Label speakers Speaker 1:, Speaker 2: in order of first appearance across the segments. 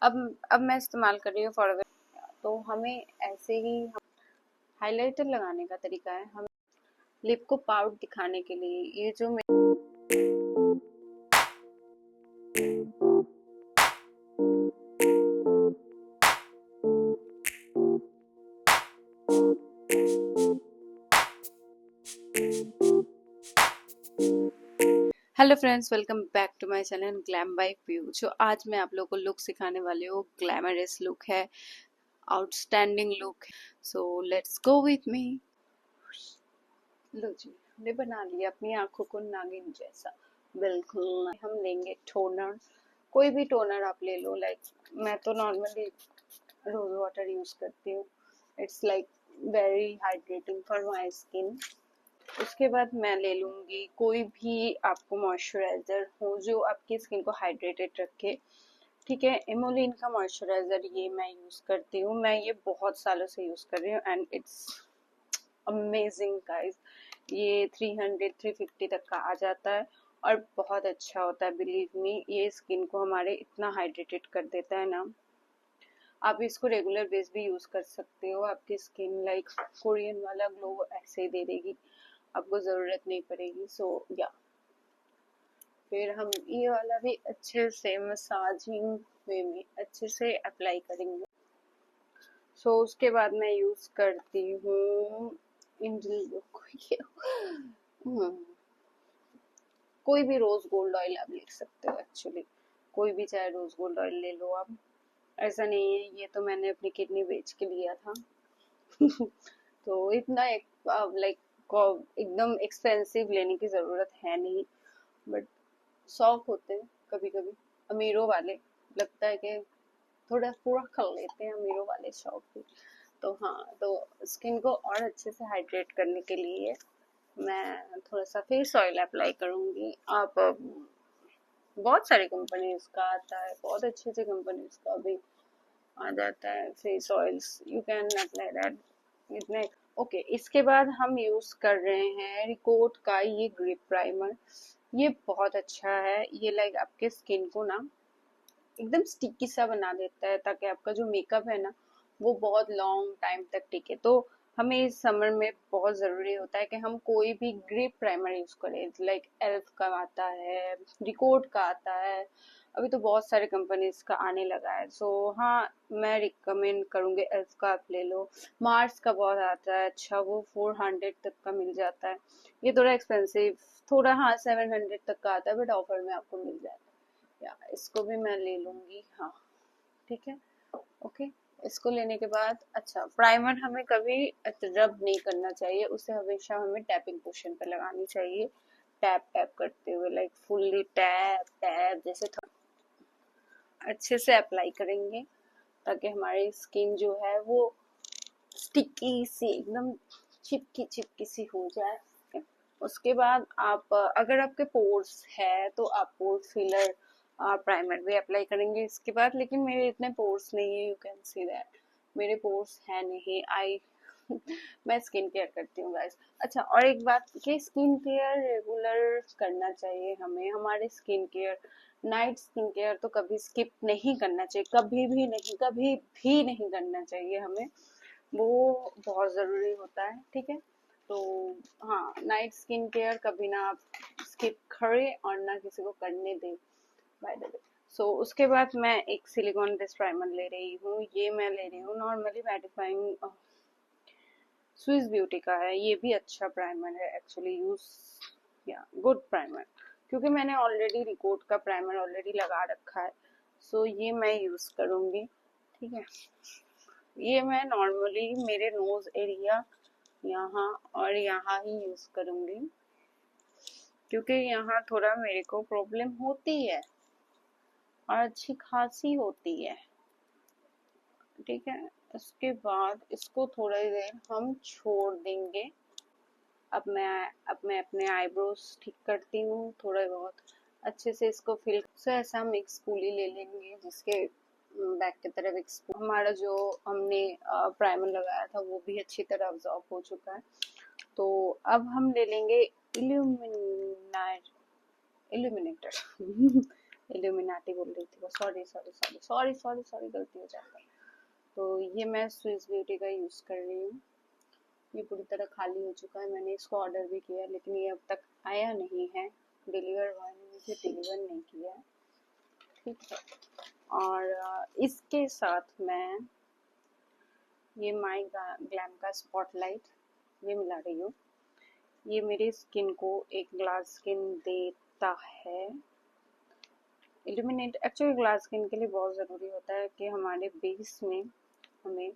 Speaker 1: अब मैं इस्तेमाल कर रही हूँ फॉरवर। तो हमें ऐसे ही हाइलाइटर लगाने का तरीका है, हम लिप को पाउट दिखाने के लिए ये जो hello friends, welcome back to my channel glam by view. जो आज मैं आप लोगों को लुक सिखाने वाली हूँ, ग्लैमरस लुक है, outstanding look. So let's go with me. लो जी, हमने बना लिया अपनी आंखों को नागिन जैसा। बिल्कुल हम लेंगे टोनर, कोई भी टोनर आप ले लो। लाइक मैं तो नॉर्मली रोज वाटर यूज करती हूँ। It's like very hydrating for my skin. उसके बाद मैं ले लूंगी कोई भी आपको मॉइस्चराइजर हो जो आपकी स्किन को हाइड्रेटेड रखे। ठीक है, एमोलिन का मॉइस्चराइजर ये मैं यूज करती हूँ। मैं ये बहुत सालों से यूज कर रही हूँ एंड इट्स अमेजिंग गाइस। ये 300-350 तक का आ जाता है और बहुत अच्छा होता है। बिलीव मी, ये स्किन को हमारे इतना हाइड्रेटेड कर देता है ना। आप इसको रेगुलर बेस भी यूज कर सकते हो। आपकी स्किन लाइक कोरियन वाला ग्लो ऐसे ही दे देगी, आपको जरूरत नहीं पड़ेगी। सो या फिर हम ये वाला भी अच्छे से मसाजिंग वे में अच्छे से अप्लाई करेंगे। सो उसके बाद मैं यूज करती हूँ कोई भी रोज गोल्ड ऑयल आप ले सकते हो। एक्चुअली कोई भी, चाहे रोज गोल्ड ऑयल ले लो आप, ऐसा नहीं है। ये तो मैंने अपनी किडनी बेच के लिया था तो इतना एक लाइक एकदम एक्सपेंसिव लेने की जरूरत है नहीं, बट शौक होते हैं कभी कभी अमीरों वाले, लगता है कि थोड़ा पूरा कर लेते हैं अमीरों वाले शौक भी। तो हाँ, तो स्किन को और अच्छे से हाइड्रेट करने के लिए मैं थोड़ा सा फेस ऑयल अप्लाई करूंगी। आप बहुत सारी कंपनीज का आता है, बहुत अच्छे अच्छे कंपनीज का भी आ जाता है face oils, you can apply that इतने। ओके, इसके बाद हम यूज कर रहे हैं रिकोट का ये ग्रिप प्राइमर। ये बहुत अच्छा है। ये लाइक आपके स्किन को ना एकदम स्टिकी सा बना देता है, ताकि आपका जो मेकअप है ना वो बहुत लॉन्ग टाइम तक टिके। तो हमें इस समर में बहुत जरूरी होता है कि हम कोई भी ग्रिप प्राइमर यूज करें। लाइक एल्फ का आता है, रिकोट का आता है, अभी तो बहुत सारे कंपनीज का आने लगा है। सो हाँ, मैं रिकमेंड करूंगी एल्फ का आप ले लो। मार्स का बहुत आता है अच्छा, वो 400 तक का मिल जाता है। ये थोड़ा एक्सपेंसिव, थोड़ा हाँ 700 तक का आता है, बट ऑफर में आपको मिल जाता है। या इसको भी मैं ले लूंगी। हाँ ठीक है, ओके। इसको लेने के बाद अच्छा, प्राइमर हमें कभी रब नहीं करना चाहिए, उसे हमेशा हमें टैपिंग पोर्शन पे लगानी चाहिए। टैप टैप करते हुए, लाइक फुल्ली टैप टैप जैसे अच्छे से अप्लाई करेंगे, ताकि हमारी स्किन जो है वो स्टिकी सी एकदम चिपकी चिपकी सी हो जाए। उसके बाद आप अगर आपके पोर्स है तो आप पोर फिलर प्राइमर भी अप्लाई करेंगे इसके बाद। लेकिन मेरे इतने पोर्स नहीं है, यू कैन सी दैट मेरे पोर्स है नहीं। आई मैं स्किन केयर करती हूँ गाइस। अच्छा, और एक बात कि स्किन केयर रेगुलर करना चाहिए हमें। हमारे skin care, night skin care तो कभी स्किप नहीं करना चाहिए, कभी भी नहीं, कभी भी नहीं करना चाहिए हमें। वो बहुत ज़रूरी होता है, ठीक है। तो हाँ, नाइट स्किन केयर कभी ना आप स्किप करें और ना किसी को करने दें, बाय द वे। सो उसके बाद मैं एक सिलिकॉन बेस्ड प्राइमर ले रही हूँ। ये मैं ले रही हूँ नॉर्मली मैटिफाइंग स्विस ब्यूटी का है। ये भी अच्छा प्राइमर है एक्चुअली, यूज या गुड प्राइमर, क्योंकि मैंने ऑलरेडी रिकोट का प्राइमर ऑलरेडी लगा रखा है। सो ये मैं यूज करूँगी, ठीक है। ये मैं नॉर्मली मेरे नोज एरिया यहाँ और यहाँ ही यूज करूंगी, क्योंकि यहाँ थोड़ा मेरे को प्रॉब्लम होती है और अच्छी खासी होती है, ठीक है। उसके बाद इसको थोड़ी देर हम छोड़ देंगे। अब मैं अपने आईब्रोज ठीक करती हूँ थोड़ा बहुत अच्छे से इसको फिल। सो ऐसा हम एक स्पूली ले लेंगे जिसके बैक की तरफ एक हमारा जो हमने प्राइमर लगाया था वो भी अच्छी तरह अब्जॉर्ब हो चुका है। तो अब हम ले लेंगे इल्यूमिनेटर इल्यूमिनाटी बोल रही थी, sorry sorry sorry sorry sorry sorry, गलती हो जाता है। तो ये मैं स्विस ब्यूटी का यूज़ कर रही हूँ। ये पूरी तरह खाली हो चुका है, मैंने इसको ऑर्डर भी किया लेकिन ये अब तक आया नहीं है, डिलीवर बॉय ने मुझे डिलीवर नहीं किया है, ठीक है। और इसके साथ मैं ये माई ग्लैम का स्पॉटलाइट ये मिला रही हूँ। ये मेरी स्किन को एक ग्लास स्किन देता है। इल्यूमिनेट एक्चुअली ग्लास स्किन के लिए बहुत ज़रूरी होता है कि हमारे बेस में हमें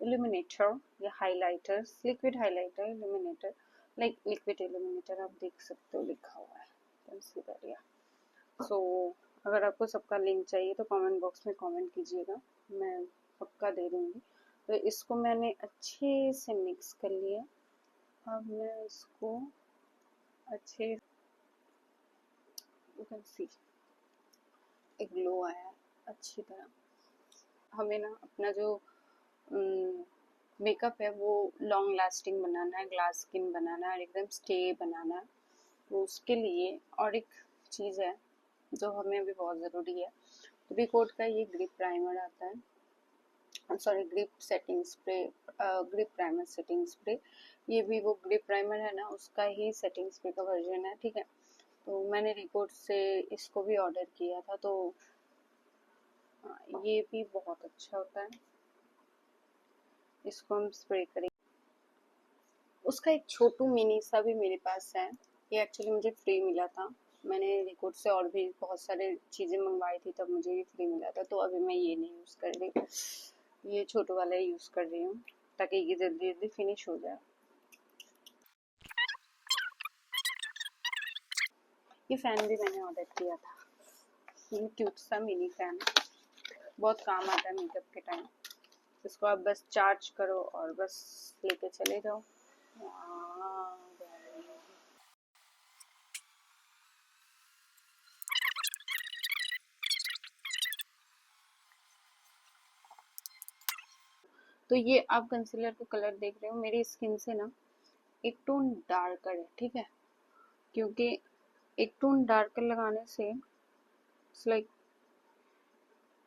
Speaker 1: इल्यूमिनेटर या highlighter, liquid highlighter illuminator, like liquid illuminator आप देख सकते हो लिखा हुआ है, कंसीडर या सो अगर आपको सबका लिंक चाहिए तो कमेंट बॉक्स में कमेंट कीजिएगा, मैं पक्का दे दूँगी। तो इसको मैंने अच्छे से मिक्स कर लिया। अब मैं इसको अच्छे, यू कैन सी एक ग्लो आया है अच्छी तरह। हमें ना अपना जो मेकअप है वो लॉन्ग लास्टिंग बनाना है, ग्लास स्किन बनाना है और एकदम स्टे बनाना है। तो उसके लिए और एक चीज़ है जो हमें अभी बहुत ज़रूरी है, रिकोट का ये ग्रिप प्राइमर आता है, sorry grip setting spray, grip primer setting spray. ये भी वो ग्रिप प्राइमर है ना, उसका ही सेटिंग स्प्रे का वर्जन है, ठीक है। तो मैंने रिकोट से इसको भी ऑर्डर किया था, तो ये भी बहुत अच्छा होता है, इसको हम स्प्रे करेंगे। उसका एक छोटू मिनी सा भी मेरे पास है, ये एक्चुअली मुझे फ्री मिला था। मैंने रिकोट से और भी बहुत सारे चीज़ें मंगवाई थी तब मुझे ये फ्री मिला था, तो अभी मैं ये नहीं यूज़ कर रही, ये छोटू वाला ही यूज़ कर रही हूँ ताकि ये जल्दी जल्दी फिनिश हो जाए। ये फ़ैन भी मैंने ऑर्डर किया था, ये क्यूट सा मिनी फ़ैन, बहुत काम आता है मेकअप के टाइम। इसको आप बस चार्ज करो और बस लेके चले जाओ। तो ये आप कंसीलर का कलर देख रहे हो, मेरी स्किन से ना एक टोन डार्कर है, ठीक है, क्योंकि एक टोन डार्कर लगाने से इट्स लाइक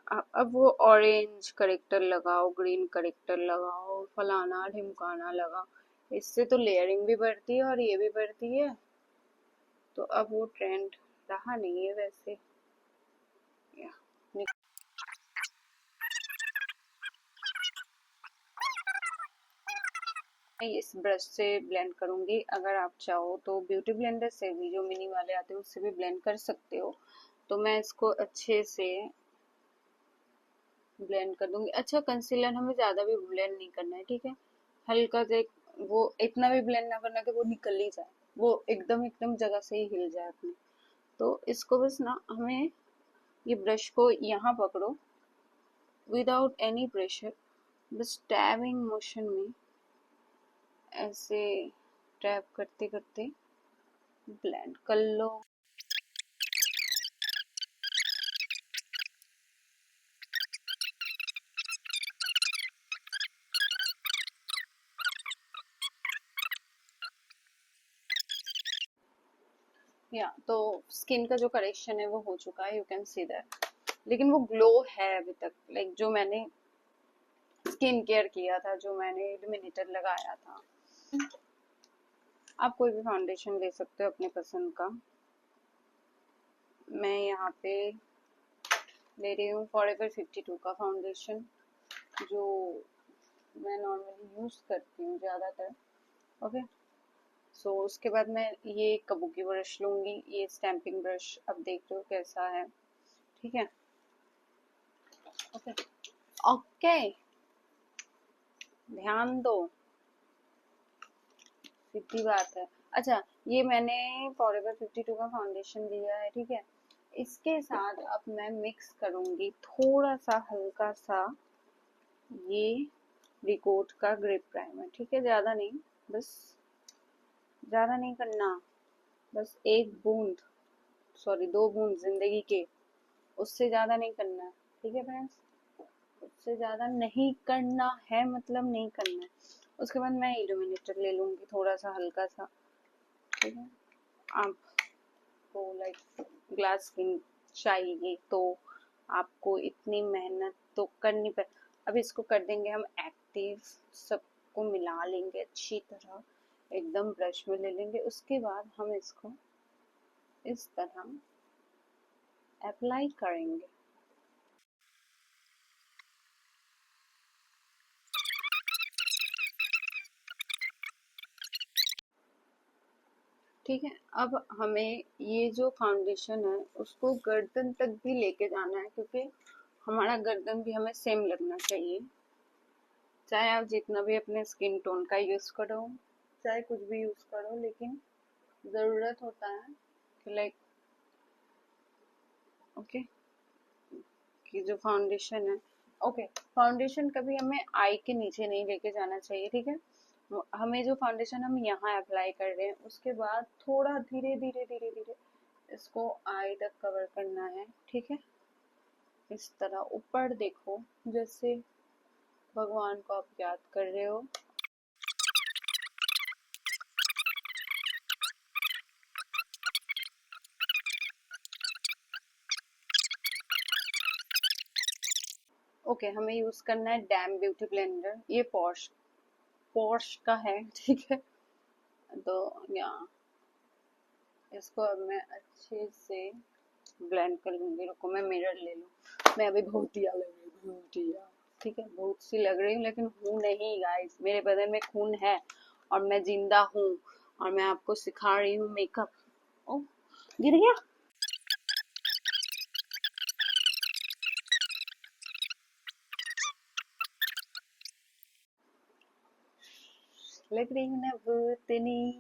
Speaker 1: अब वो ऑरेंज करेक्टर लगाओ, ग्रीन करेक्टर लगाओ, फलाना ढिमकाना लगाओ, इससे तो लेयरिंग भी बढ़ती है और ये भी बढ़ती है। तो अब वो ट्रेंड रहा नहीं है वैसे, या मैं इस ब्रश से ब्लेंड करूंगी। अगर आप चाहो तो ब्यूटी ब्लेंडर से भी, जो मिनी वाले आते हैं उससे भी ब्लेंड कर सकते हो। तो मैं इसको अच्छे से ब्लेंड कर दूंगी। अच्छा, कंसीलर हमें ज़्यादा भी ब्लेंड नहीं करना है, ठीक है, हल्का से, वो इतना भी ब्लेंड ना करना कि वो निकल ही जाए, वो एकदम एकदम जगह से ही हिल जाए अपने। तो इसको बस ना हमें ये ब्रश को यहाँ पकड़ो विदाउट एनी प्रेशर, बस टैबिंग मोशन में ऐसे टैप करते करते ब्लेंड कर लो। या तो स्किन का जो करेक्शन है वो हो चुका है, यू कैन सी दैट, लेकिन वो ग्लो है अभी तक, लाइक जो मैंने स्किन केयर किया था, जो मैंने इल्यूमिनेटर लगाया था। आप कोई भी फाउंडेशन ले सकते हो अपने पसंद का। मैं यहाँ पे ले रही हूँ फॉरएवर 52 का फाउंडेशन, जो मैं नॉर्मली यूज़ करती हूँ ज़्यादातर, ओके। सो उसके बाद मैं ये कबूकी ब्रश लूँगी, ये स्टैम्पिंग ब्रश, अब देख लो कैसा है, ठीक है, ओके ओके, ध्यान दो, सीधी बात है। अच्छा, ये मैंने फॉरएवर 52 का फाउंडेशन लिया है, ठीक है। इसके साथ अब मैं मिक्स करूंगी थोड़ा सा हल्का सा ये रिकोट का ग्रिप प्राइमर, ठीक है, ज़्यादा नहीं, बस ज़्यादा नहीं करना, बस एक बूंद, सॉरी 2 बूंद जिंदगी के, उससे ज़्यादा नहीं करना, ठीक है फ्रेंड्स, उससे ज़्यादा नहीं करना है, मतलब नहीं करना है। उसके बाद मैं इल्यूमिनेटर ले लूँगी थोड़ा सा हल्का सा, ठीक है। आपको लाइक ग्लास स्किन चाहिए तो आपको इतनी मेहनत तो करनी पड़। अब इसको कर देंगे हम एक्टिव, सबको मिला लेंगे अच्छी तरह, एकदम ब्रश में ले लेंगे। उसके बाद हम इसको इस तरह अप्लाई करेंगे। ठीक है, अब हमें ये जो फाउंडेशन है उसको गर्दन तक भी लेके जाना है, क्योंकि हमारा गर्दन भी हमें सेम लगना चाहिए। चाहे आप जितना भी अपने स्किन टोन का यूज करो, चाहे कुछ भी यूज करो, लेकिन जरूरत होता है कि लाइक ओके कि जो फाउंडेशन है, ओके फाउंडेशन कभी हमें आई के नीचे नहीं लेके जाना चाहिए। ठीक है, हमें जो फाउंडेशन हम यहाँ अप्लाई कर रहे हैं उसके बाद थोड़ा धीरे धीरे धीरे धीरे इसको आई तक कवर करना है। ठीक है, इस तरह ऊपर देखो, जैसे भगवान को आप याद कर रहे हो। ओके, हमें यूज करना है डैम ब्यूटी ब्लेंडर, ये पॉश पॉश का है। ठीक है, तो यहाँ इसको अब मैं अच्छे से ब्लेंड कर लूंगी। रुको मैं मिरर ले लूँ, मैं अभी भूतिया लग रही हूँ, भूतिया। ठीक है, बहुत सी लग रही हूँ लेकिन हूँ नहीं गाइस, मेरे बदन में खून है और मैं जिंदा हूँ, और मैं आपको सिखा रही हूँ मेकअप। ओ, गिर गया। लग रही हूँ ना भूतनी,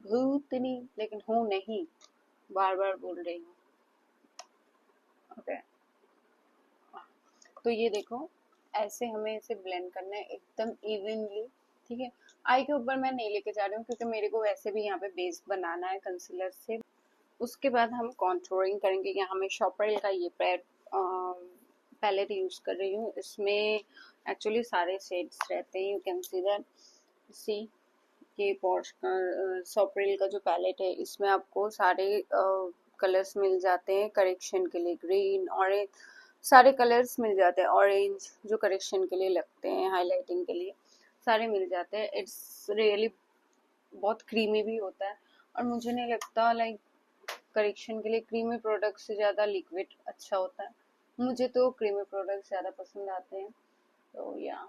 Speaker 1: भूतनी, लेकिन हूँ नहीं, बार बार बोल रही हूँ। ओके, तो ये देखो, ऐसे हमें इसे ब्लेंड करना है एकदम इवनली। ठीक है, आई के ऊपर मैं नहीं लेके जा रही हूँ क्योंकि मेरे को वैसे भी यहाँ पे बेस बनाना है कंसीलर से। उसके बाद हम कॉन्टूरिंग करेंगे। यहाँ मैं शॉपरेल का ये पैलेट यूज कर रही हूँ, इसमें एक्चुअली सारे शेड्स रहते हैं। यू कैन सी दैट, सी ये पॉर्श का शॉपरेल का जो पैलेट है, इसमें आपको सारे कलर्स मिल जाते हैं करेक्शन के लिए। ग्रीन, ऑरेंज, सारे कलर्स मिल जाते हैं। ऑरेंज जो करेक्शन के लिए लगते हैं, हाईलाइटिंग के लिए, सारे मिल जाते हैं। इट्स रियली बहुत क्रीमी भी होता है, और मुझे नहीं लगता लाइक करेक्शन के लिए क्रीमी प्रोडक्ट से ज़्यादा लिक्विड अच्छा होता है। मुझे तो क्रीमी प्रोडक्ट ज़्यादा पसंद आते हैं। तो या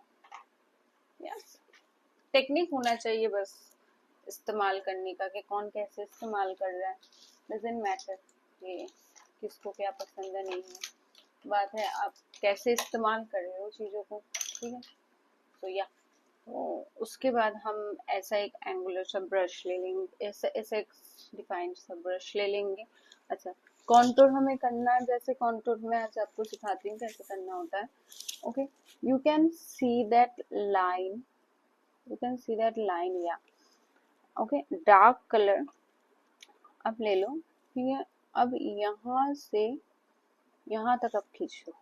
Speaker 1: टेक्निक होना चाहिए बस इस्तेमाल करने का, कि कौन कैसे इस्तेमाल कर रहा है, डजंट मैटर कि किसको क्या पसंद है नहीं है। बात है आप कैसे इस्तेमाल कर रहे हो चीज़ों को। ठीक है, तो या तो उसके बाद हम ऐसा एक एंगुलर सा ब्रश ले लेंगे, ऐसा ऐसा एक डिफाइंड सा ब्रश ले लेंगे। अच्छा, कॉन्टूर हमें करना है, जैसे कॉन्टूर में आज आपको सिखाती हूँ कैसे करना होता है। Okay, you can see that line, you can see that line, yeah, okay, dark color अब ले लो। ठीक है, अब यहाँ से यहाँ तक आप खींचो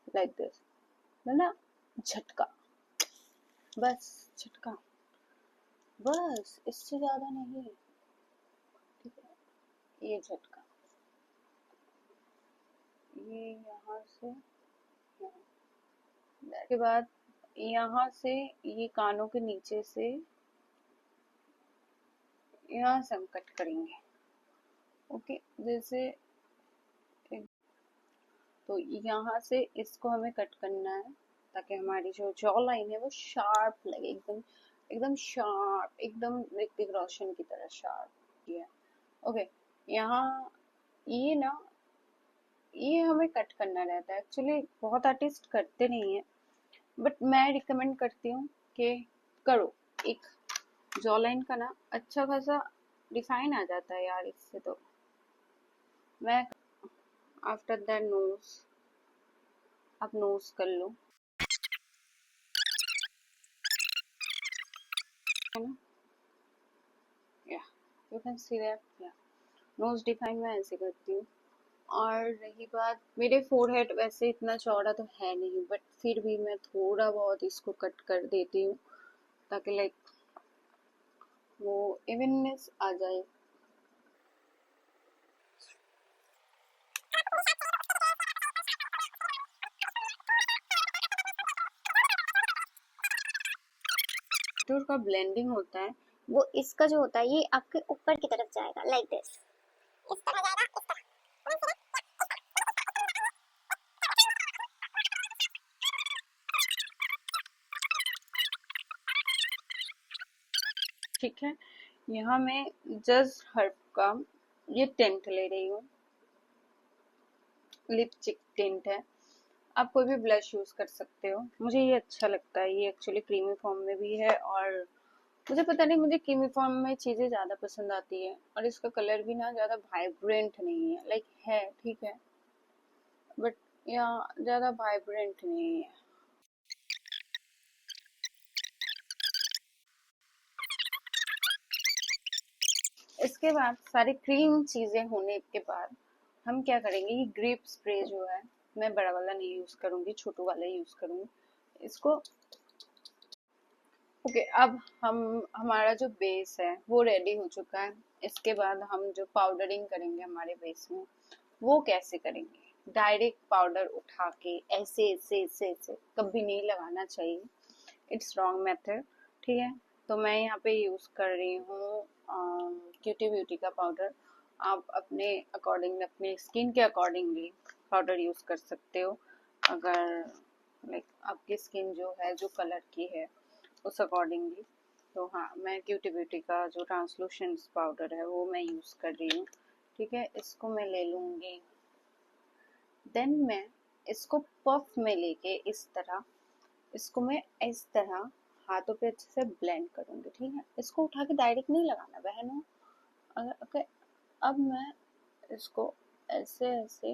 Speaker 1: लाइक दिस, है ना, झटका, बस झटका, बस इससे ज्यादा नहीं। ठीक है, ये झटका, ये यहाँ से यहाँ, के बाद यहाँ से ये कानों के नीचे से यहाँ से हम कट करेंगे। ओके, जैसे तो यहाँ से इसको हमें कट करना है ताकि हमारी जो जॉ लाइन है वो शार्प लगे, एकदम एकदम शार्प, एकदम ऋतिक रोशन की तरह शार्प। ये ओके, यहाँ ये ना, ये हमें कट करना रहता है। एक्चुअली बहुत आर्टिस्ट करते नहीं है, बट मैं रिकमेंड करती हूँ कि करो। एक जॉ लाइन का ना अच्छा खासा डिफाइन आ जाता है यार इससे। तो मैं आफ्टर दैट नोज, आप नोज कर लो, है ना, या यू कैन सी दैट, या नोज डिफाइन मैं ऐसे करती हूँ। और रही बात, मेरे फोरहेड वैसे इतना चौड़ा तो है नहीं, बट फिर भी मैं थोड़ा बहुत इसको कट कर देती हूँ ताकि लाइक वो इवननेस आ जाए। का ब्लेंडिंग होता है
Speaker 2: वो इसका जो होता है ये आपके ऊपर की तरफ जाएगा, लाइक दिस, इस तरह जाएगा, इस तरह।
Speaker 1: ठीक है। यहाँ मैं जस्ट हर्ब का ये टिंट ले रही हूँ, लिपस्टिक टिंट है। आप कोई भी ब्लश यूज कर सकते हो, मुझे ये अच्छा लगता है। ये एक्चुअली क्रीमी फॉर्म में भी है और मुझे पता नहीं, मुझे क्रीमी फॉर्म में चीजें ज्यादा पसंद आती है और इसका कलर भी ना ज्यादा वाइब्रेंट नहीं है, लाइक है ठीक है बट यहाँ ज्यादा वाइब्रेंट नहीं है। इसके बाद सारी क्रीम चीजें होने के बाद हम क्या करेंगे, ये ग्रेप स्प्रे जो है, मैं बड़ा वाला नहीं यूज करूंगी, छोटू वाला यूज करूंगी इसको। ओके अब हम हमारा जो बेस है वो रेडी हो चुका है। इसके बाद हम जो पाउडरिंग करेंगे हमारे बेस में, वो कैसे करेंगे, डायरेक्ट पाउडर उठा के ऐसे ऐसे ऐसे ऐसे कभी नहीं लगाना चाहिए, इट्स रॉन्ग मेथड। ठीक है, तो मैं यहाँ पे यूज कर रही हूँ क्यूटी ब्यूटी का पाउडर। आप अपने अकॉर्डिंग, अपने स्किन के अकॉर्डिंगली पाउडर यूज कर सकते हो। अगर लाइक आपकी स्किन जो है जो कलर की है उस अकॉर्डिंगली, तो हाँ मैं क्यूटी ब्यूटी का जो ट्रांसलूसेंट पाउडर है वो मैं यूज कर रही हूँ। ठीक है, इसको मैं ले लूंगी, देन मैं इसको पफ में लेके इस तरह, इसको मैं इस तरह हाथों पे अच्छे से ब्लेंड करूंगी। ठीक है, इसको उठा के डायरेक्ट नहीं लगाना बहनों। अगर अब मैं इसको ऐसे ऐसे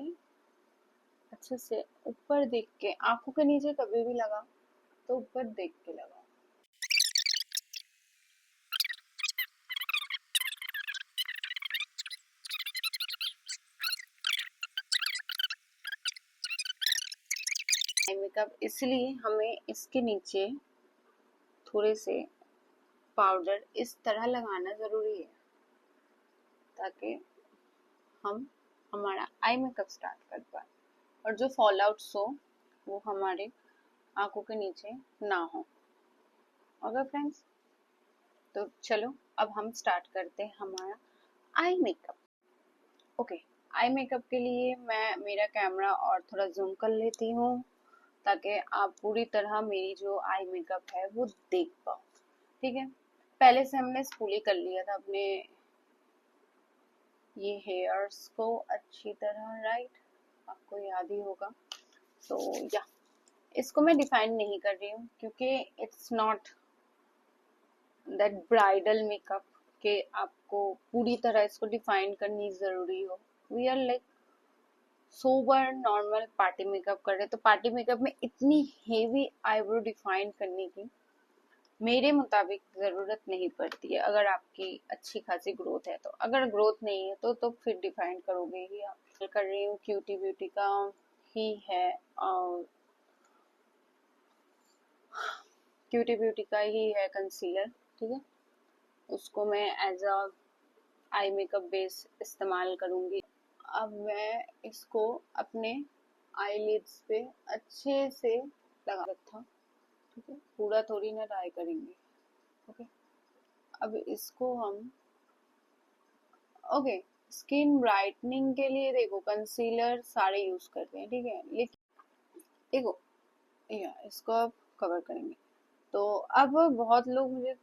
Speaker 1: अच्छे से ऊपर देख के, आंखों के नीचे कभी भी लगा तो ऊपर देख के लगा। मेकअप इसलिए हमें इसके नीचे थोड़े से पाउडर इस तरह लगाना जरूरी है ताकि हम हमारा आई मेकअप स्टार्ट कर पाए और जो फॉल आउट्स हो वो हमारे आंखों के नीचे ना हो। ओके फ्रेंड्स, तो चलो अब हम स्टार्ट करते हैं हमारा eye makeup. Okay, eye makeup के लिए मैं मेरा कैमरा और थोड़ा जूम कर लेती हूँ ताकि आप पूरी तरह मेरी जो आई मेकअप है वो देख पाओ। ठीक है, पहले से हमने स्पूली कर लिया था अपने ये हेयर्स को अच्छी तरह, राइट, आपको याद ही होगा। तो या इसको मैं डिफाइन नहीं कर रही हूँ क्योंकि it's not that bridal makeup के आपको पूरी तरह इसको डिफाइन करनी जरूरी हो। We are like sober normal party makeup कर रहे, तो पार्टी मेकअप में इतनी हेवी आईब्रो डिफाइन करने की मेरे मुताबिक जरूरत नहीं पड़ती है। अगर आपकी अच्छी खासी ग्रोथ है तो, अगर ग्रोथ नहीं है तो फिर डिफाइन करोगे ही आप। कर रही हूँ क्यूटी ब्यूटी का ही है, और क्यूटी ब्यूटी का ही है कंसीलर। ठीक है, उसको मैं as a eye makeup base इस्तेमाल करूंगी। अब मैं इसको अपने आईलिड्स पे अच्छे से लगा रखा। ठीक है, पूरा थोड़ी ना ट्राई करेंगे। ओके, अब इसको हम ओके स्किन ब्राइटनिंग के लिए देखो कंसीलर सारे यूज करते हैं, ठीक है, लेकिन देखो या इसको अब कवर करेंगे। तो अब बहुत लोग मुझे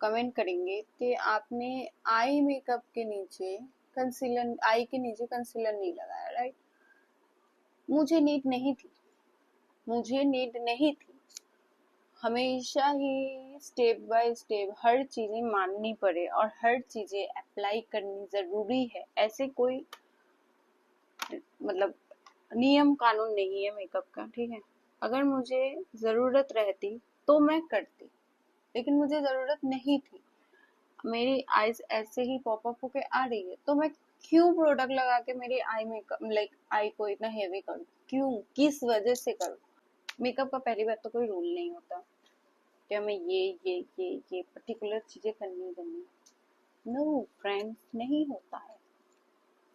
Speaker 1: कमेंट करेंगे कि आपने आई मेकअप के नीचे कंसीलर, आई के नीचे कंसीलर नहीं लगाया, राइट। मुझे नीड नहीं थी, मुझे नीड नहीं थी। हमेशा ही स्टेप बाय स्टेप हर चीजें माननी पड़े और हर चीजें अप्लाई करनी जरूरी है, ऐसे कोई मतलब नियम कानून नहीं है मेकअप का। ठीक है, अगर मुझे जरूरत रहती तो मैं करती, लेकिन मुझे जरूरत नहीं थी। मेरी आईज ऐसे ही पॉप अप होके आ रही है तो मैं क्यों प्रोडक्ट लगा के मेरी आई मेकअप लाइक आई को इतना हेवी करूँ, क्यों, किस वजह से करूँ। मेकअप का पहली बात तो कोई रूल नहीं होता कि हमें ये पर्टिकुलर चीजें करनी नो फ्रेंड्स, नहीं होता है।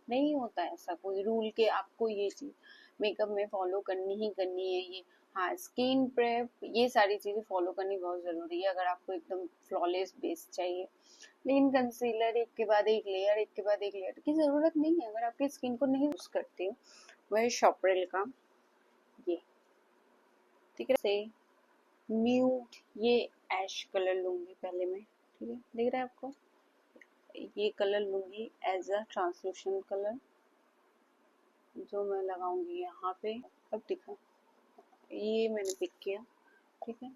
Speaker 1: नहीं होता ऐसा कोई रूल के आपको ये चीज मेकअप में फॉलो करनी ही करनी है ये। हाँ, स्किन प्रेप ये सारी चीजें फॉलो करनी बहुत जरूरी है अगर आपको एकदम फ्लॉलेस बेस चाहिए। लेकिन कंसीलर एक के बाद एक लेयर, एक के बाद एक लेयर की जरूरत नहीं है अगर आपकी स्किन को नहीं यूज करती हो। वह शॉपरेल का ये, ठीक है, से म्यूट ये ऐश कलर लूंगी पहले मैं, ठीक है, दिख रहा है आपको? ये कलर लूंगी एज अ ट्रांसलूशन कलर, जो मैं लगाऊंगी यहाँ पे। अब दिखा, ये मैंने पिक किया, ठीक है,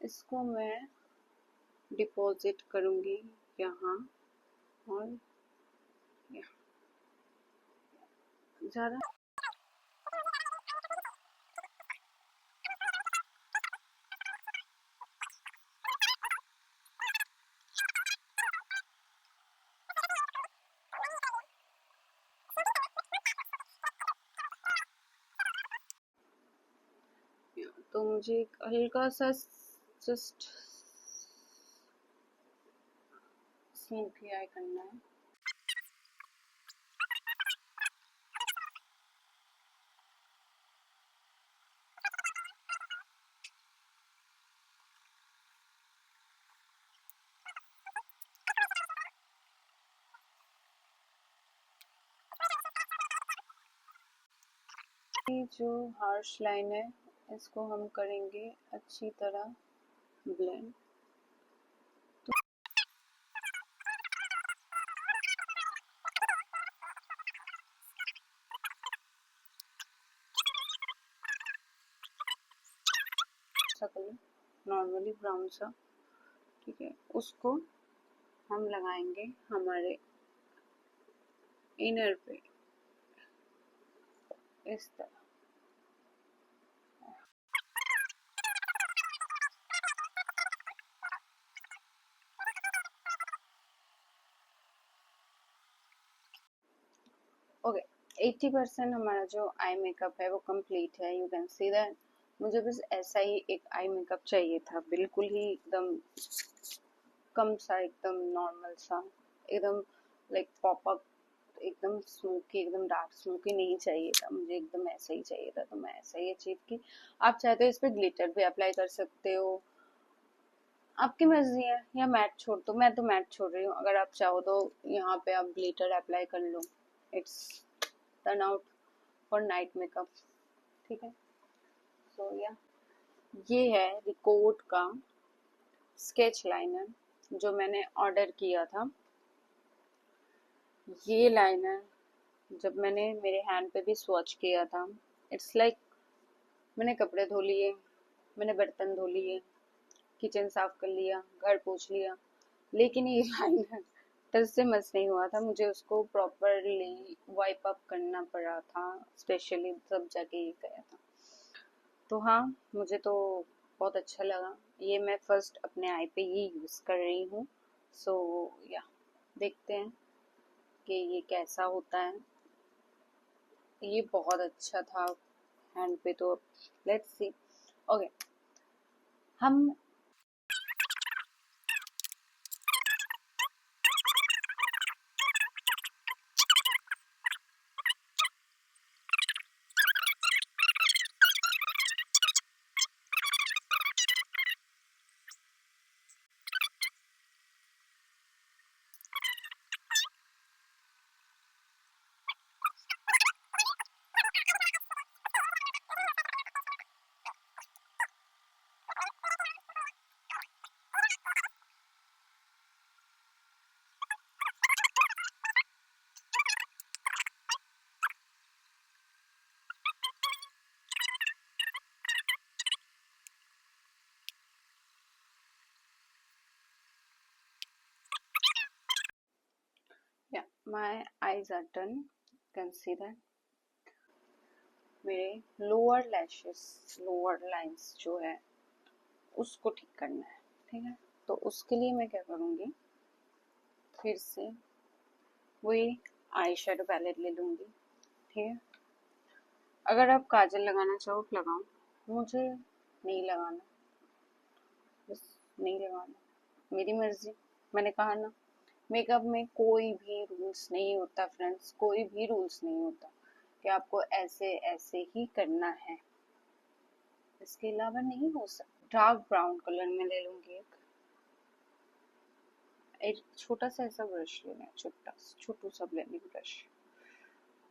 Speaker 1: इसको मैं डिपॉजिट करूंगी यहाँ और यहाँ। ज्यादा तो मुझे एक हल्का सा जस्ट स्मोकी आई करना है। ये जो हार्श लाइन है इसको हम करेंगे अच्छी तरह ब्लेंड। सा कलर नॉर्मली ब्राउन सा, ठीक है, उसको हम लगाएंगे हमारे इनर पे इस तरह। ओके, 80% हमारा जो आई मेकअप है वो कंप्लीट है, यू कैन सी दैट। मुझे बस ऐसा ही एक आई मेकअप चाहिए था, बिल्कुल ही एकदम कम सा, एकदम नॉर्मल सा, एकदम लाइक पॉप अप, एकदम स्मोकी, एकदम डार्क स्मोकी नहीं चाहिए था मुझे, एकदम ऐसा ही चाहिए था। तो मैं ऐसा ही अचीव की। आप चाहते हो इस पे ग्लिटर भी अप्लाई कर सकते हो, आपकी मर्जी है, या मैट छोड़ दो। मैं तो मैट छोड़ रही हूँ, अगर आप चाहो तो यहाँ पे आप ग्लिटर अप्लाई कर लो। It's turn out for night makeup, ठीक है। सो या ये है रिकोट का स्केच लाइनर जो मैंने ऑर्डर किया था। ये लाइनर जब मैंने मेरे हैंड पे भी स्वॉच किया था, इट्स लाइक मैंने कपड़े धो लिए, मैंने बर्तन धो लिए, किचन साफ कर लिया, घर पोंछ लिया, लेकिन ये लाइनर टच से मस नहीं हुआ था। मुझे उसको प्रॉपरली वाइप अप करना पड़ा था, स्पेशली सब जाके ये गया था। तो हाँ, मुझे तो बहुत अच्छा लगा। ये मैं फर्स्ट अपने आई पे ये यूज़ कर रही हूँ। सो या देखते हैं कि ये कैसा होता है। ये बहुत अच्छा था हैंड पे, तो लेट्स सी। ओके, हम या my eyes are done, can see that. मेरे लोअर लैशेस, लोअर लाइंस जो है उसको ठीक करना है, ठीक है। तो उसके लिए मैं क्या करूँगी, फिर से वही आई शेडो पैलेट ले लूँगी, ठीक है। अगर आप काजल लगाना चाहो तो लगाओ, मुझे नहीं लगाना, बस नहीं लगाना, मेरी मर्जी। मैंने कहा ना, मेकअप में कोई भी रूल्स नहीं होता फ्रेंड्स, कोई भी रूल्स नहीं होता कि आपको ऐसे ऐसे ही करना है, इसके अलावा नहीं हो सकता। डार्क ब्राउन कलर में ले लूंगी एक छोटा सा ऐसा ब्रश लेना है, छोटू सा ब्लेंडिंग ब्रश,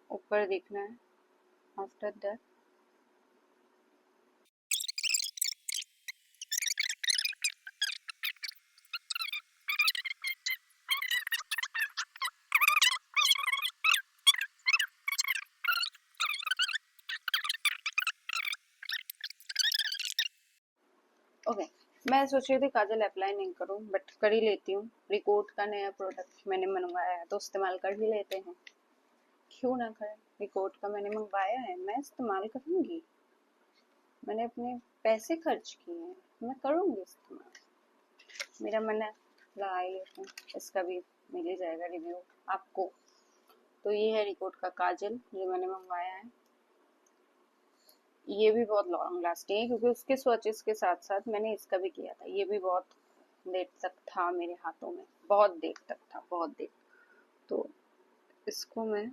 Speaker 1: ऊपर देखना है। आफ्टर दैट ओके, मैं सोच रही थी काजल अप्लाई नहीं करूं, बट कर ही लेती हूँ। रिकोर्ट का नया प्रोडक्ट मैंने मंगवाया है तो इस्तेमाल कर ही लेते हैं, क्यों ना करें। रिकोर्ट का मैंने मंगवाया है, मैं इस्तेमाल करूंगी। मैंने अपने पैसे खर्च किए हैं, मैं करूंगी इस्तेमाल। मेरा मन है लगा ही लेती हूँ, इसका भी मिल ही जाएगा रिव्यू आपको। तो ये है रिकोर्ट का काजल जो मैंने मंगवाया है। ये भी बहुत लॉन्ग लास्टिंग है क्योंकि उसके स्वचेस के साथ साथ मैंने इसका भी किया था। ये भी बहुत देर तक था मेरे हाथों में, बहुत देर तक था, बहुत देर। तो इसको मैं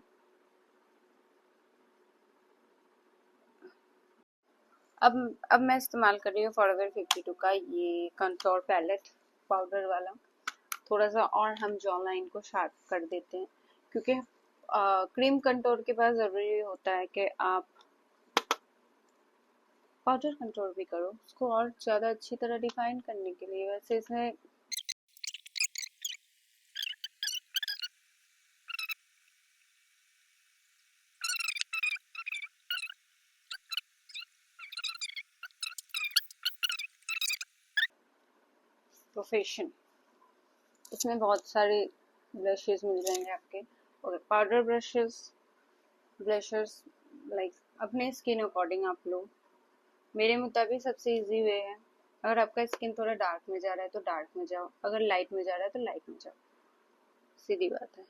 Speaker 1: अब मैं इस्तेमाल कर रही हूँ फॉरएवर 52 का ये कंटूर पैलेट पाउडर वाला। थोड़ा सा और हम जॉ लाइन को शार्प कर देते हैं क्योंकि क्रीम कंटूर के पास ज़रूरी होता है कि आप पाउडर कंटूर भी करो उसको और ज़्यादा अच्छी तरह डिफाइन करने के लिए। वैसे इसमें प्रोफेशन, इसमें बहुत सारे ब्लशेस मिल जाएंगे आपके। और पाउडर ब्रशेस, ब्लशर्स, लाइक अपने स्किन अकॉर्डिंग आप लो। मेरे मुताबिक सबसे इजी वे है, अगर आपका स्किन थोड़ा डार्क में जा रहा है तो डार्क में जाओ, अगर लाइट में जा रहा है तो लाइट में जाओ, सीधी बात है।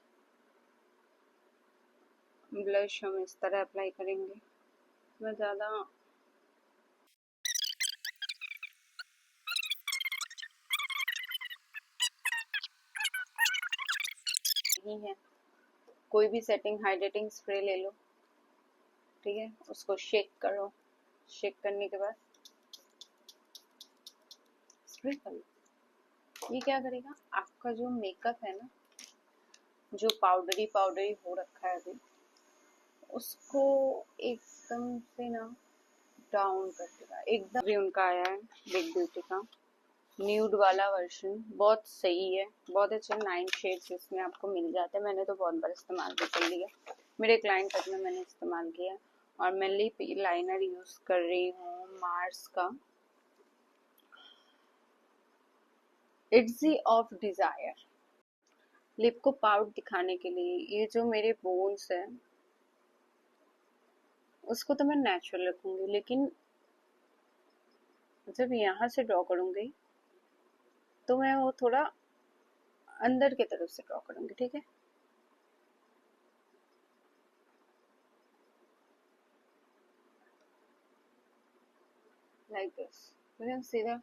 Speaker 1: ब्लश हम इस तरह अप्लाई करेंगे, मैं ज़्यादा नहीं है। कोई भी सेटिंग हाइड्रेटिंग स्प्रे ले लो, ठीक है, उसको शेक करो, शेक करने के बाद स्प्रे कर लो। ये क्या करेगा, आपका जो मेकअप है ना, जो पाउडरी पाउडरी हो रखा है अभी, उसको एकदम से ना डाउन कर देगा एकदम। भी उनका आया है बिग ब्यूटी का न्यूड वाला वर्जन, बहुत सही है, बहुत अच्छे 9 शेड्स इसमें आपको मिल जाते हैं। मैंने तो बहुत बार इस्तेमाल भी कर लिया, मेरे क्लाइंट तक में मैंने इस्तेमाल किया। और मैं लिप लाइनर यूज कर रही हूँ मार्स का इट्जी ऑफ डिजायर, लिप को पाउट दिखाने के लिए। ये जो मेरे बोन्स है उसको तो मैं नेचुरल रखूंगी, लेकिन जब यहाँ से ड्रॉ करूंगी तो मैं वो थोड़ा अंदर की तरफ से ड्रॉ करूंगी, ठीक है। Like this, you can see that.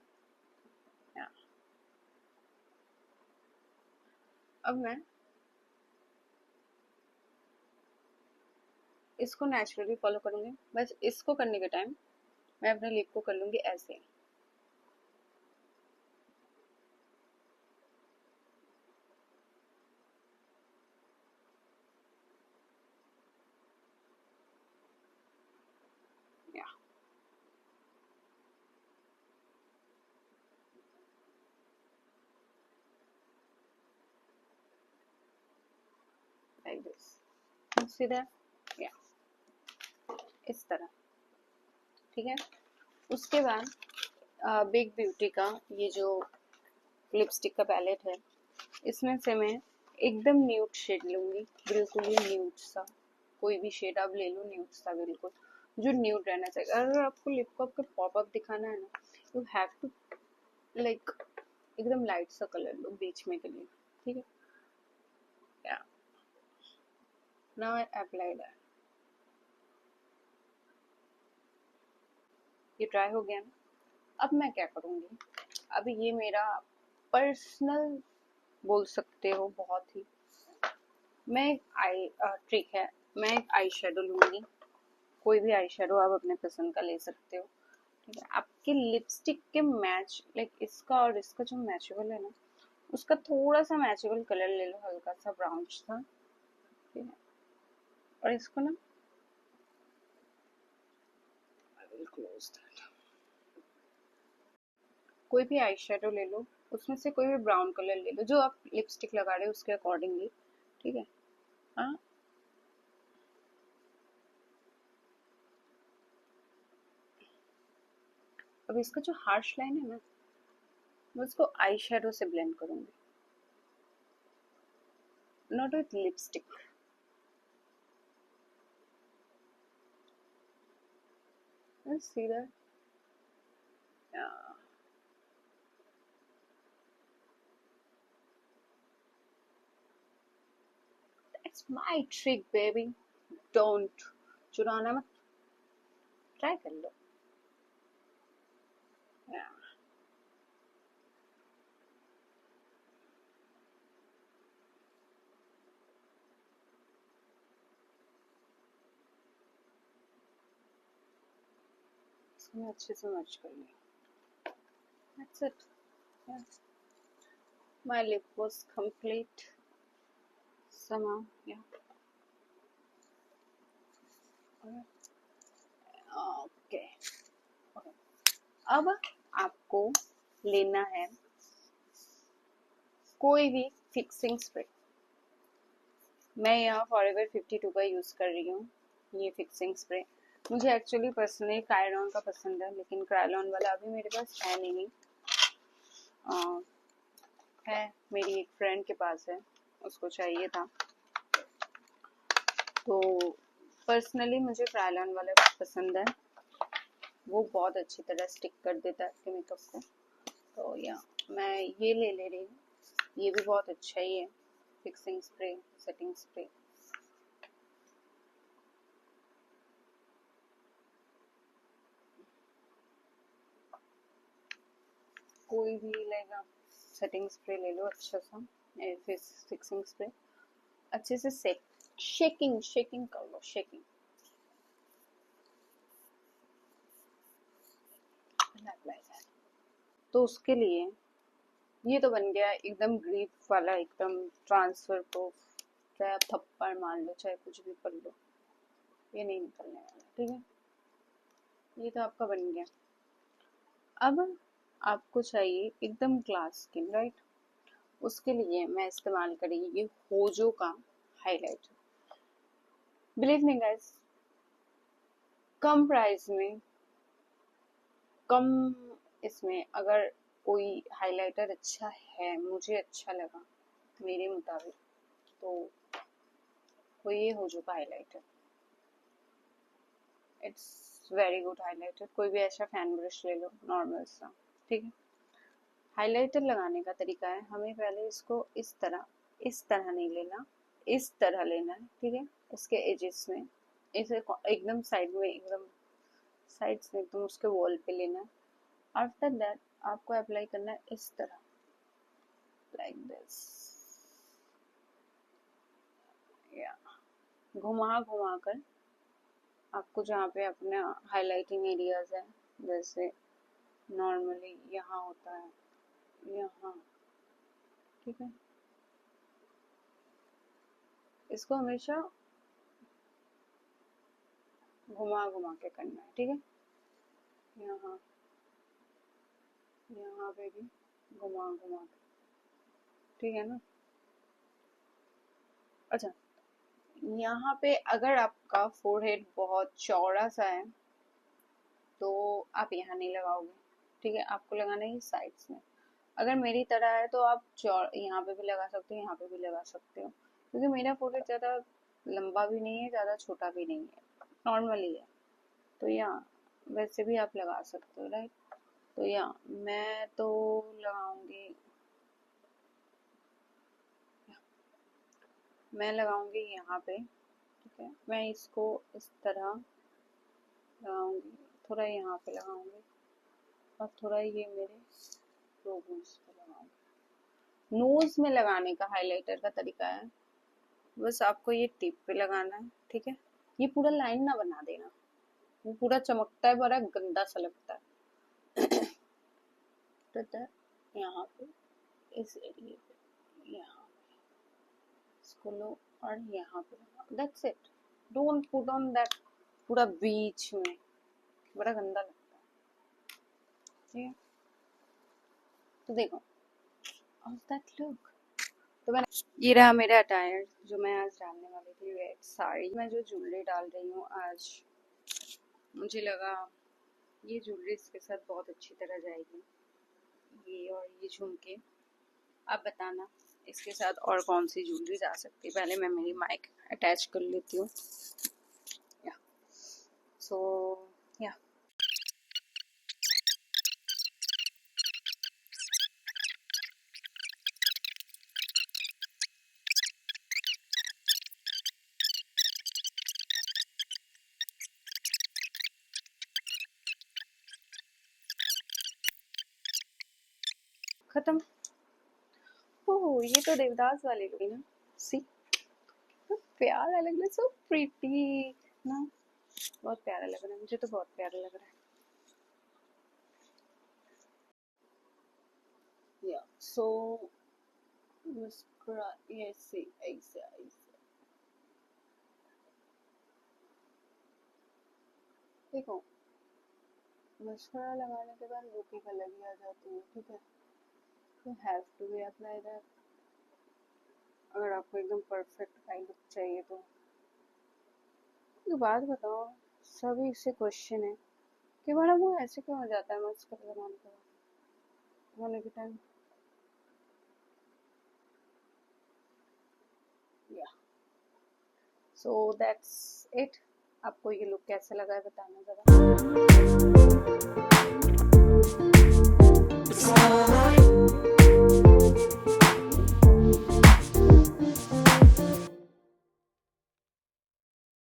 Speaker 1: अब मैं इसको नेचुरली फॉलो करूंगी, बस इसको करने के टाइम मैं अपने लिप को कर लूंगी ऐसे। या लाइक दिस, सी दैट। या इस तरह, ठीक है। उसके बाद बिग ब्यूटी का ये जो लिपस्टिक का पैलेट है, इसमें से मैं एकदम न्यूड शेड लूंगी, बिल्कुल ही न्यूड सा। कोई भी शेड आप ले लो न्यूड सा, बिल्कुल जो न्यूड रहना चाहिए। अगर आपको लिप को आपका पॉप अप दिखाना है ना, यू हैव टू लाइक एकदम लाइट सा कलर लो बीच में के लिए, ठीक है। या नाउ आई अप्लाई दैट। ये ट्राई हो गया ना। अब मैं क्या करूँगी, अब ये मेरा पर्सनल बोल सकते हो, बहुत ही। मैं एक आई ट्रिक है, मैं एक आई शेडो लूंगी। कोई भी आई शेडो आप अपने पसंद का ले सकते हो, ठीक है। आपके लिपस्टिक के मैच, लाइक इसका और इसका जो मैचेबल है ना, उसका थोड़ा सा मैचेबल कलर ले लो, हल्का सा ब्राउन सा, ठीक है। और इसको ना, आई विल क्लोज दैट। कोई भी आई शेडो ले लो, उसमें से कोई भी ब्राउन कलर ले लो जो आप लिपस्टिक लगा रहे हो उसके अकॉर्डिंगली, ठीक है। हाँ, अब इसका जो हार्श लाइन है ना, मैं उसको आई शेडो से ब्लेंड करूंगी, not with lipstick. See that, that's my trick baby, don't, चुराना मत, ट्राई कर लो। Yeah. इसको मैं अच्छे से मर्ज कर लिया, that's it, yeah. My lip was complete somehow, yeah. Okay, okay. अब आपको लेना है कोई भी फिक्सिंग स्प्रे। मैं यहाँ फॉरएवर 52 का यूज कर रही हूँ, ये फिक्सिंग स्प्रे। मुझे एक्चुअली पर्सनली क्रायलॉन का पसंद है, लेकिन क्रायलॉन वाला अभी मेरे पास है नहीं, है मेरी एक फ्रेंड के पास है, उसको चाहिए था। तो पर्सनली मुझे क्रायलॉन वाला पसंद है, वो बहुत अच्छी तरह स्टिक कर देता है आपके मेकअप को। तो या मैं ये ले रही हूँ, ये भी बहुत अच्छा ही है, फिक्सिंग स्प्रे, सेटिंग स्प्रे। कोई भी लेगा, सेटिंग स्प्रे ले लो अच्छा सा, फिक्सिंग स्प्रे अच्छे से शेकिंग शेकिंग कर लो, शेकिंग। तो उसके लिए ये तो बन गया एकदम ग्रीप वाला, एकदम ट्रांसफर प्रूफ, चाहे आप थप्पड़ मार लो, चाहे कुछ भी कर लो, ये नहीं निकलने वाला, ठीक है। ये तो आपका बन गया। अब आपको चाहिए एकदम ग्लास स्किन, राइट। उसके लिए मैं इस्तेमाल करेंगी ये होजो का हाइलाइटर। बिलीव मी गाइस, कम प्राइस में, कम इसमें अगर कोई हाइलाइटर अच्छा है, मुझे अच्छा लगा मेरे मुताबिक, तो वो ये होजो का highlighter. It's very good highlighter. कोई भी ऐसा फैन ब्रश ले लो नॉर्मल सा, ठीक है। हाइलाइटर लगाने का तरीका है, हमें पहले इसको इस तरह नहीं लेना, इस तरह लेना है, ठीक है। इसके एजेस में, इसे एकदम साइड में, एकदम साइड्स में, एकदम उसके वॉल पे लेना है। आफ्टर दैट आपको अप्लाई करना है इस तरह, लाइक दिस, या घुमा घुमा कर आपको जहाँ पे अपने हाइलाइटिंग एरियाज है, जैसे नॉर्मली यहाँ होता है, यहाँ, ठीक है। इसको हमेशा घुमा घुमा के करना है, ठीक है। यहाँ, यहाँ पे भी घुमा घुमा के, ठीक है ना। अच्छा, यहाँ पे अगर आपका फोरहेड बहुत चौड़ा सा है तो आप यहाँ नहीं लगाओगे, ठीक है। आपको लगाना है साइड्स में। अगर मेरी तरह है तो आप यहाँ पे भी लगा सकते हो, यहाँ पे भी लगा सकते हो, क्योंकि मेरा फोरहेड ज़्यादा लंबा भी नहीं है, ज़्यादा छोटा भी नहीं है, नॉर्मली है। तो यहाँ वैसे भी आप लगा सकते हो, राइट। तो यहाँ मैं तो लगाऊंगी, मैं लगाऊंगी यहाँ पे, ठीक है। मैं इसको इस तरह लगाऊंगी, थोड़ा यहाँ पे लगाऊंगी, और थोड़ा ये मेरे 2 बूंद पे लगाऊंगी। नोज में लगाने का हाइलाइटर का तरीका है, बस आपको ये टिप पे लगाना है, ठीक है। ये पूरा लाइन ना बना देना, वो पूरा चमकता है, बड़ा गंदा सा लगता है। तो यहाँ पे इस एरिया पे, यहाँ इसको लो और यहाँ पे, that's it. Don't put on that पूरा बीच में, बड़ा गंदा लगता है, ठीक है। तो देखो, हाउ दैट लुक। तो मैंने, ये रहा मेरा अटायर जो मैं आज डालने वाली थी, रेड साड़ी। मैं जो ज्वेलरी डाल रही हूँ आज, मुझे लगा ये ज्वेलरी इसके साथ बहुत अच्छी तरह जाएगी, ये और ये झुमके। आप बताना इसके साथ और कौन सी ज्वेलरी जा सकती है। पहले मैं मेरी माइक अटैच कर लेती हूँ। सो या खत्म। ओह, ये तो देवदास वाली लुक है ना, सी तो प्यारा लग रहा है, सो प्रीटी ना, बहुत प्यारा लग रहा है, मुझे तो बहुत प्यारा लग रहा है। या सो मस्करा, ऐसे ऐसे ऐसे, देखो मस्करा लगाने के बाद लुक एक अलग ही आ जाती है, ठीक है। तो have to be apply that, अगर आपको एकदम परफेक्ट आई लुक चाहिए तो। एक बात बताओ, सभी इससे क्वेश्चन है कि मैडम वो ऐसे क्यों हो जाता है मस्करा लगाने के बाद, होने के टाइम। या सो दैट्स इट। आपको ये लुक कैसा लगा है बताना जरा।